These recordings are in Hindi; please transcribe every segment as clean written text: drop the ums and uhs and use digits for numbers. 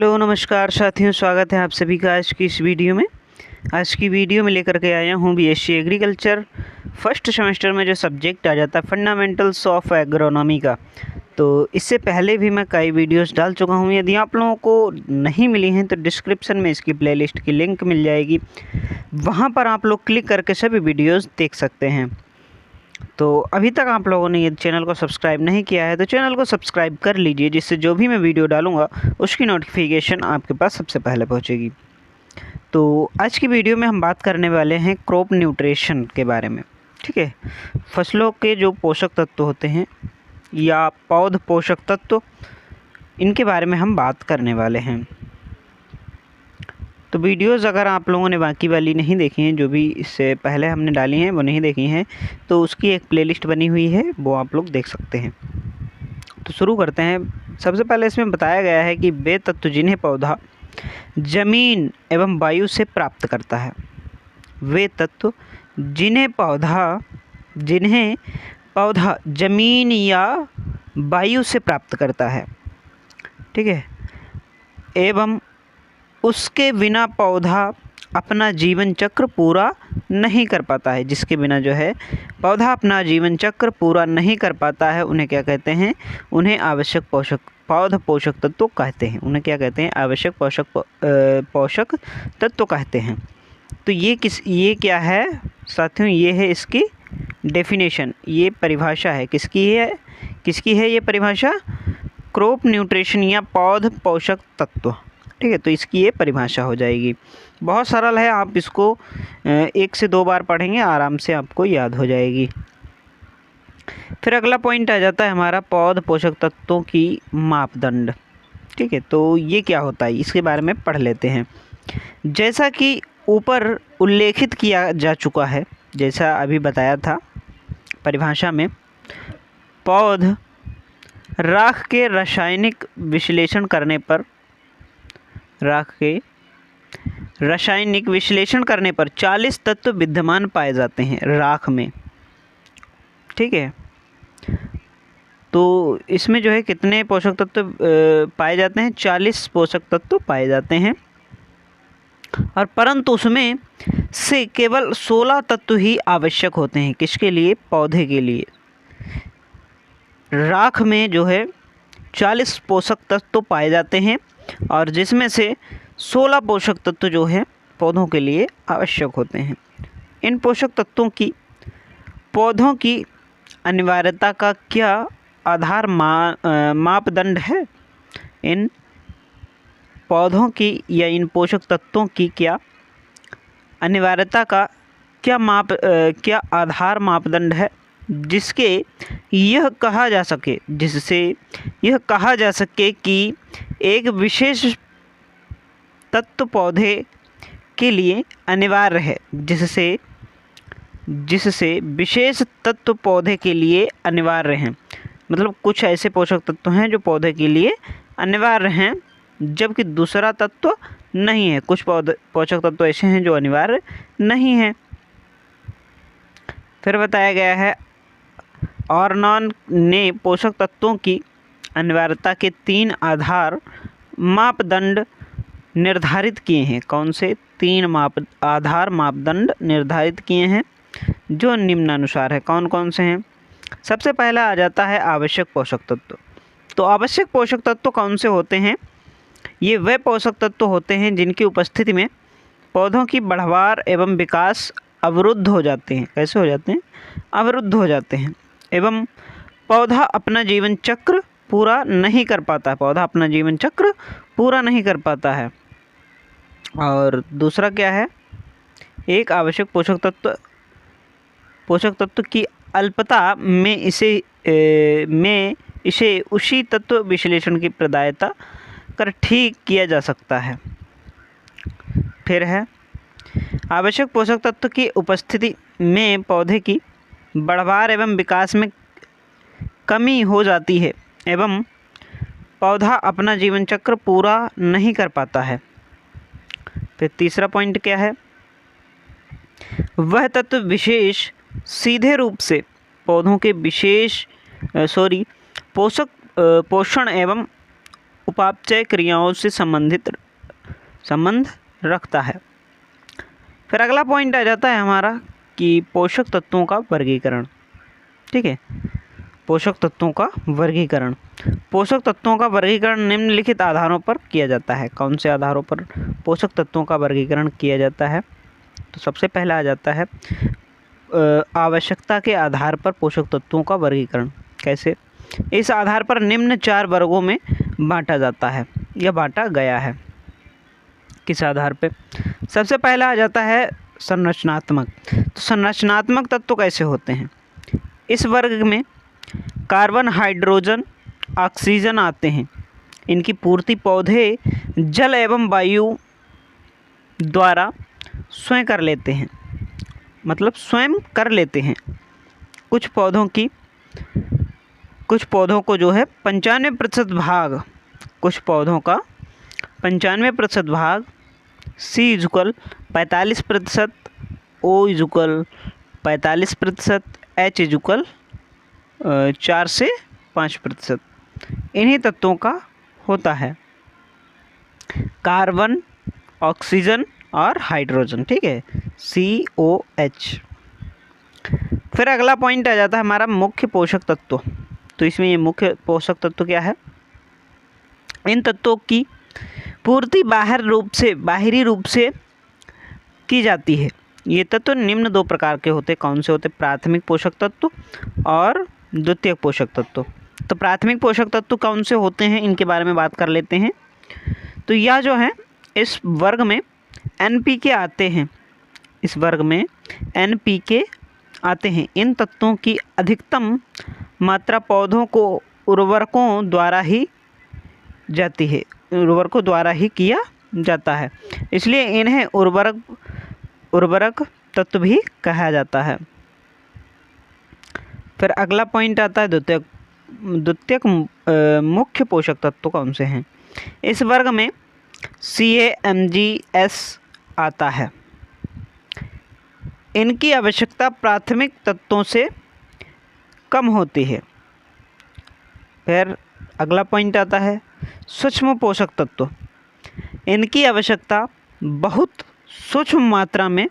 हेलो नमस्कार साथियों, स्वागत है आप सभी का आज की इस वीडियो में। आज की वीडियो में लेकर के आया हूँ बीएससी एग्रीकल्चर फर्स्ट सेमेस्टर में जो सब्जेक्ट आ जाता है फंडामेंटल्स ऑफ एग्रोनॉमी का। तो इससे पहले भी मैं कई वीडियोस डाल चुका हूँ। यदि आप लोगों को नहीं मिली हैं तो डिस्क्रिप्शन में इसकी प्लेलिस्ट की लिंक मिल जाएगी, वहाँ पर आप लोग क्लिक करके सभी वीडियोज़ देख सकते हैं। तो अभी तक आप लोगों ने ये चैनल को सब्सक्राइब नहीं किया है तो चैनल को सब्सक्राइब कर लीजिए, जिससे जो भी मैं वीडियो डालूंगा उसकी नोटिफिकेशन आपके पास सबसे पहले पहुंचेगी। तो आज की वीडियो में हम बात करने वाले हैं क्रॉप न्यूट्रिशन के बारे में। ठीक है, फसलों के जो पोषक तत्व होते हैं या पौध पोषक तत्व, इनके बारे में हम बात करने वाले हैं। तो वीडियोज़ अगर आप लोगों ने बाकी वाली नहीं देखी हैं, जो भी इससे पहले हमने डाली हैं वो नहीं देखी हैं, तो उसकी एक प्लेलिस्ट बनी हुई है, वो आप लोग देख सकते हैं। तो शुरू करते हैं। सबसे पहले इसमें बताया गया है कि वे तत्व जिन्हें पौधा जमीन एवं वायु से प्राप्त करता है। वे तत्व जिन्हें पौधा जमीन या वायु से प्राप्त करता है, ठीक है, एवं उसके बिना पौधा अपना जीवन चक्र पूरा नहीं कर पाता है। जिसके बिना जो है पौधा अपना जीवन चक्र पूरा नहीं कर पाता है, उन्हें क्या कहते हैं? उन्हें आवश्यक पौध पोषक तत्व कहते हैं। उन्हें क्या कहते हैं? आवश्यक पोषक तत्व कहते हैं। तो ये क्या है साथियों? ये है इसकी डेफिनेशन, ये परिभाषा है। किसकी है ये परिभाषा? क्रॉप न्यूट्रिशन या पौध पोषक तत्व। ठीक है, तो इसकी ये परिभाषा हो जाएगी। बहुत सरल है, आप इसको 1 से 2 बार पढ़ेंगे, आराम से आपको याद हो जाएगी। फिर अगला पॉइंट आ जाता है हमारा पौध पोषक तत्वों की मापदंड। ठीक है, तो ये क्या होता है इसके बारे में पढ़ लेते हैं। जैसा कि ऊपर उल्लेखित किया जा चुका है, जैसा अभी बताया था परिभाषा में, पौध राख के रासायनिक विश्लेषण करने पर 40 तत्व विद्यमान पाए जाते हैं राख में। ठीक है, तो इसमें जो है कितने पोषक तत्व पाए जाते हैं? 40 पोषक तत्व पाए जाते हैं, और परंतु उसमें से केवल 16 तत्व ही आवश्यक होते हैं। किसके लिए? पौधे के लिए। राख में जो है 40 पोषक तत्व पाए जाते हैं, और जिसमें से 16 पोषक तत्व जो है पौधों के लिए आवश्यक होते हैं। इन पोषक तत्वों की पौधों की अनिवार्यता का क्या आधार मापदंड है? इन पौधों की या इन पोषक तत्वों की क्या अनिवार्यता का क्या आधार मापदंड है जिससे यह कहा जा सके कि एक विशेष तत्व पौधे के लिए अनिवार्य है। जिससे विशेष तत्व पौधे के लिए अनिवार्य हैं। मतलब कुछ ऐसे पोषक तत्व हैं जो पौधे के लिए अनिवार्य हैं, जबकि दूसरा तत्व नहीं है। कुछ पोषक तत्व ऐसे हैं जो अनिवार्य नहीं हैं। फिर बताया गया है ऑर्नॉन ने पोषक तत्वों की अनिवार्यता के 3 आधार मापदंड निर्धारित किए हैं। कौन से 3 आधार मापदंड निर्धारित किए हैं, जो निम्नानुसार है? कौन कौन से हैं? सबसे पहला आ जाता है आवश्यक पोषक तत्व। तो आवश्यक पोषक तत्व कौन से होते हैं? ये वे पोषक तत्व होते हैं जिनकी उपस्थिति में पौधों की बढ़वार एवं विकास अवरुद्ध हो जाते हैं। कैसे हो जाते हैं? अवरुद्ध हो जाते हैं, एवं पौधा अपना जीवन चक्र पूरा नहीं कर पाता है। और दूसरा क्या है? एक आवश्यक पोषक तत्व की अल्पता में इसे उसी तत्व विश्लेषण की प्रदायता कर ठीक किया जा सकता है। फिर है आवश्यक पोषक तत्व की उपस्थिति में पौधे की बढ़वार एवं विकास में कमी हो जाती है, एवं पौधा अपना जीवन चक्र पूरा नहीं कर पाता है। फिर तीसरा पॉइंट क्या है? वह तत्व विशेष सीधे रूप से पौधों के पोषण एवं उपापचय क्रियाओं से संबंध रखता है। फिर अगला पॉइंट आ जाता है हमारा कि पोषक तत्वों का वर्गीकरण। ठीक है, पोषक तत्वों का वर्गीकरण। पोषक तत्वों का वर्गीकरण निम्नलिखित आधारों पर किया जाता है। कौन से आधारों पर पोषक तत्वों का वर्गीकरण किया जाता है? तो सबसे पहला आ जाता है आवश्यकता के आधार पर पोषक तत्वों का वर्गीकरण। कैसे? इस आधार पर निम्न 4 वर्गों में बांटा जाता है या बांटा गया है। किस आधार पे? सबसे पहला आ जाता है संरचनात्मक। तो संरचनात्मक तत्व कैसे होते हैं? इस वर्ग में कार्बन, हाइड्रोजन, ऑक्सीजन आते हैं। इनकी पूर्ति पौधे जल एवं वायु द्वारा स्वयं कर लेते हैं, मतलब स्वयं कर लेते हैं। कुछ पौधों को जो है 95% भाग, कुछ पौधों का 95% भाग C = 45%, O = 45%, H = 4 से 5% इन्हीं तत्वों का होता है। कार्बन, ऑक्सीजन और हाइड्रोजन। ठीक है, COH। फिर अगला पॉइंट आ जाता है हमारा मुख्य पोषक तत्व। तो इसमें ये मुख्य पोषक तत्व क्या है? इन तत्वों की पूर्ति बाहरी रूप से की जाती है। ये तत्व निम्न 2 प्रकार के होते हैं। कौन से होते? प्राथमिक पोषक तत्व और द्वितीयक पोषक तत्व। तो प्राथमिक पोषक तत्व कौन से होते हैं, इनके बारे में बात कर लेते हैं। तो यह जो है इस वर्ग में NPK आते हैं। इस वर्ग में NPK आते हैं। इन तत्वों की अधिकतम मात्रा पौधों को उर्वरकों द्वारा ही जाती है, उर्वरकों द्वारा ही किया जाता है, इसलिए इन्हें उर्वरक तत्व भी कहा जाता है। फिर अगला पॉइंट आता है द्वितीयक मुख्य पोषक तत्व कौन से हैं? इस वर्ग में CAMGS आता है। इनकी आवश्यकता प्राथमिक तत्वों से कम होती है। फिर अगला पॉइंट आता है सूक्ष्म पोषक तत्व। इनकी आवश्यकता बहुत सूक्ष्म मात्रा में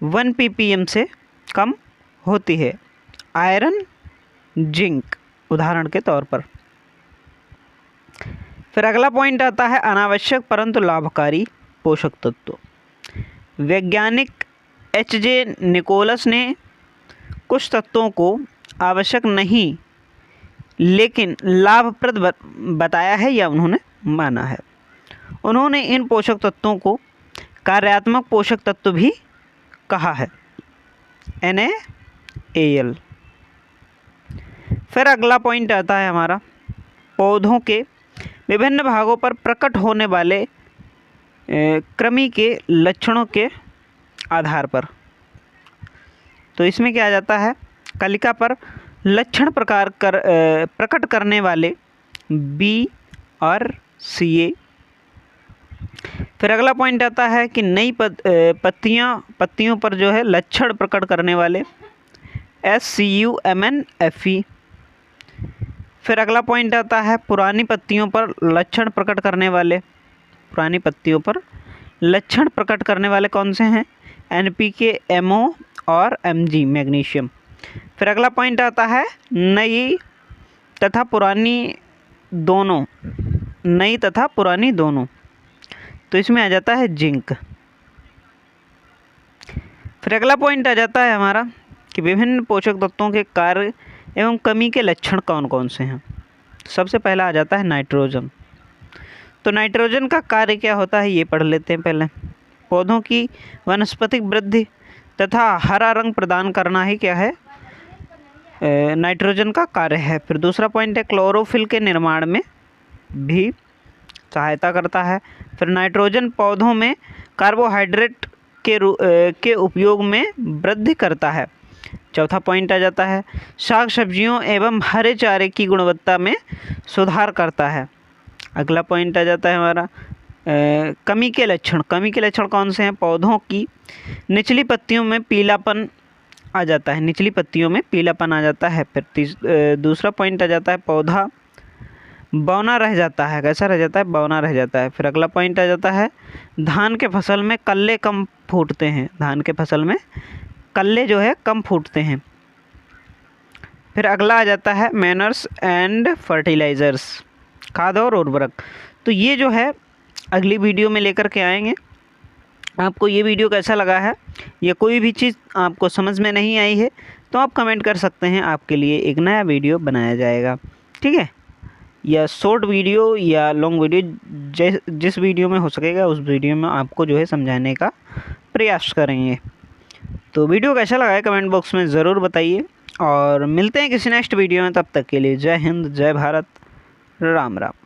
1 ppm से कम होती है। आयरन, जिंक उदाहरण के तौर पर। फिर अगला पॉइंट आता है अनावश्यक परंतु लाभकारी पोषक तत्व। वैज्ञानिक HJ निकोलस ने कुछ तत्वों को आवश्यक नहीं लेकिन लाभप्रद बताया है या उन्होंने माना है। उन्होंने इन पोषक तत्वों को कार्यात्मक पोषक तत्व भी कहा है, NaCl। फिर अगला पॉइंट आता है हमारा पौधों के विभिन्न भागों पर प्रकट होने वाले कृमि के लक्षणों के आधार पर। तो इसमें क्या आ जाता है? कलिका पर लक्षण प्रकट करने वाले B और Ca। फिर अगला पॉइंट आता है कि नई पत्तियों पर जो है लक्षण प्रकट करने वाले SCUMN Fe। फिर अगला पॉइंट आता है पुरानी पत्तियों पर लक्षण प्रकट करने वाले कौन से हैं? NPK, MO और Mg मैग्नीशियम। फिर अगला पॉइंट आता है नई तथा पुरानी दोनों। तो इसमें आ जाता है जिंक। फिर अगला पॉइंट आ जाता है हमारा कि विभिन्न पोषक तत्वों के कार्य एवं कमी के लक्षण कौन कौन से हैं। सबसे पहला आ जाता है नाइट्रोजन। तो नाइट्रोजन का कार्य क्या होता है ये पढ़ लेते हैं पहले। पौधों की वनस्पतिक वृद्धि तथा हरा रंग प्रदान करना ही क्या है? नाइट्रोजन का कार्य है। फिर दूसरा पॉइंट है क्लोरोफिल के निर्माण में भी सहायता करता है। फिर नाइट्रोजन पौधों में कार्बोहाइड्रेट के उपयोग में वृद्धि करता है। चौथा पॉइंट आ जाता है शाक सब्जियों एवं हरे चारे की गुणवत्ता में सुधार करता है। अगला पॉइंट आ जाता है हमारा कमी के लक्षण। कमी के लक्षण कौन से हैं? पौधों की निचली पत्तियों में पीलापन आ जाता है। फिर दूसरा पॉइंट आ जाता है पौधा बौना रह जाता है। कैसा रह जाता है? बौना रह जाता है। फिर अगला पॉइंट आ जाता है, धान के फसल में कल्ले कम फूटते हैं। धान के फसल में कल्ले जो है कम फूटते हैं। फिर अगला आ जाता है मैनर्स एंड फर्टिलाइज़र्स, खाद और उर्वरक। तो ये जो है अगली वीडियो में लेकर के आएंगे। आपको ये वीडियो कैसा लगा है, या कोई भी चीज़ आपको समझ में नहीं आई है तो आप कमेंट कर सकते हैं, आपके लिए एक नया वीडियो बनाया जाएगा। ठीक है, या शॉर्ट वीडियो या लॉन्ग वीडियो, जिस वीडियो में हो सकेगा उस वीडियो में आपको जो है समझाने का प्रयास करेंगे। तो वीडियो कैसा लगा है कमेंट बॉक्स में ज़रूर बताइए, और मिलते हैं किसी नेक्स्ट वीडियो में। तब तक के लिए जय हिंद, जय भारत, राम राम।